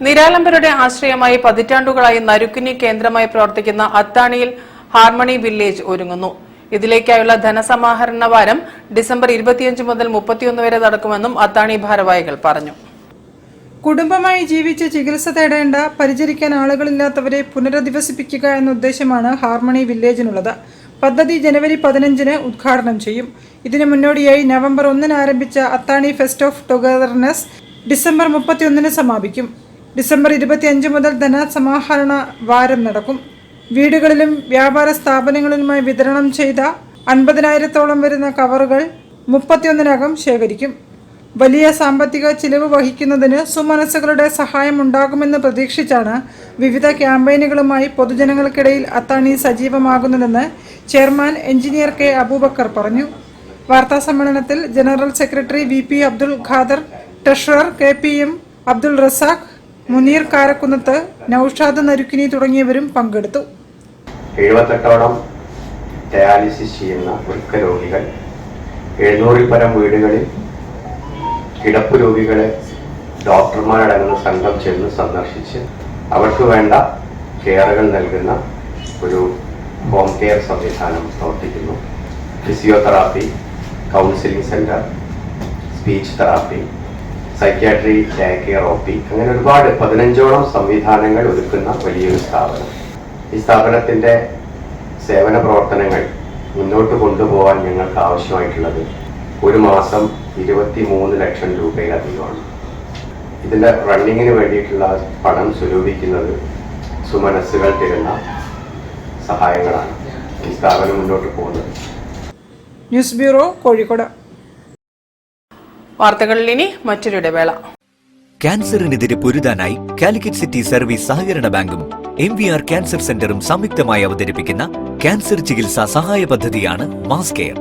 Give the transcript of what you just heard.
നിരാലംബരുടെ ആശ്രയമായി പതിറ്റാണ്ടുകളായി നരുക്കിനി കേന്ദ്രമായി പ്രവർത്തിക്കുന്ന അത്താണിയിൽ ഹാർമണി വില്ലേജ് ഒരുങ്ങുന്നു. ഇതിലേക്കായുള്ള ധനസമാഹരണ വാരം ഡിസംബർ 25 മുതൽ 31 വരെ നടക്കുമെന്നും അത്താണി ഭാരവാഹികൾ പറഞ്ഞു. കുടുംബമായി ജീവിച്ച് ചികിത്സ തേടേണ്ട, പരിചരിക്കാൻ ആളുകളില്ലാത്തവരെ പുനരധിവസിപ്പിക്കുക എന്ന ഉദ്ദേശമാണ് ഹാർമണി വില്ലേജിനുള്ളത്. പദ്ധതി ജനുവരി 15-ന് ഉദ്ഘാടനം ചെയ്യും. ഇതിനു മുന്നോടിയായി നവംബർ 1-ന് ആരംഭിച്ച അത്താണി ഫെസ്റ്റ് ഓഫ് ടുഗദർനെസ് ഡിസംബർ 31-ന് സമാപിക്കും. ഡിസംബർ 25 മുതൽ ധനസമാഹരണ വാരം നടക്കും. വീടുകളിലും വ്യാപാര സ്ഥാപനങ്ങളിലുമായി വിതരണം ചെയ്ത 50,000-ഓളം വരുന്ന കവറുകൾ 31-നകം ശേഖരിക്കും. വലിയ സാമ്പത്തിക ചിലവ് വഹിക്കുന്നതിന് സുമനസ്സുകളുടെ സഹായം ഉണ്ടാകുമെന്ന് പ്രതീക്ഷിച്ചാണ് വിവിധ ക്യാമ്പയിനുകളുമായി പൊതുജനങ്ങൾക്കിടയിൽ അത്താണി സജീവമാകുന്നതെന്ന് ചെയർമാൻ എഞ്ചിനീയർ കെ അബൂബക്കർ പറഞ്ഞു. വാർത്താസമ്മേളനത്തിൽ general secretary VP Abdul Khader, treasurer KPM Abdul Razak, Muneer Karakkunnath, Naushad Narukkini തുടങ്ങിയവരും പങ്കെടുത്തു. 78ഓളം ഡയാലിസിസ് ചെയ്യുന്ന വൃക്ക രോഗികൾ, 700-ൽ പരം വീടുകളിൽ കിടപ്പ് രോഗികളെ ഡോക്ടർമാരടങ്ങുന്ന സംഘം ചെന്ന് സന്ദർശിച്ച് അവർക്ക് വേണ്ട കെയറുകൾ നൽകുന്ന ഒരു ഹോം കെയർ സംവിധാനം പ്രവർത്തിക്കുന്നു. Physiotherapy, counselling centre, speech therapy, psychiatry, day care, OP, അങ്ങനെ ഒരുപാട് 15ഓളം സംവിധാനങ്ങൾ ഒരുക്കുന്ന വലിയൊരു സ്ഥാപനം. ഈ സ്ഥാപനത്തിന്റെ സേവന പ്രവർത്തനങ്ങൾ മുന്നോട്ട് കൊണ്ടുപോകാൻ ഞങ്ങൾക്ക് ആവശ്യമായിട്ടുള്ളത് ഒരു മാസം 23 ലക്ഷം രൂപയിലധികമാണ്. ഇതിന്റെ റണ്ണിങ്ങിന് വേണ്ടിയിട്ടുള്ള പണം സ്വരൂപിക്കുന്നത് സുമനസ്സുകൾ തരുന്ന സഹായങ്ങളാണ് ഈ സ്ഥാപനം മുന്നോട്ട് പോകുന്നത്. News bureau, Kozhikode. വാർത്തകളിൽ ഇനി മറ്റൊരു ഇടവേള. ക്യാൻസറിനെതിരെ പൊരുതാനായി കാലിക്കറ്റ് സിറ്റി സർവീസ് സഹകരണ ബാങ്കും MVR ക്യാൻസർ സെന്ററും സംയുക്തമായി അവതരിപ്പിക്കുന്ന ക്യാൻസർ ചികിത്സാ സഹായ പദ്ധതിയാണ് മാസ് കെയർ.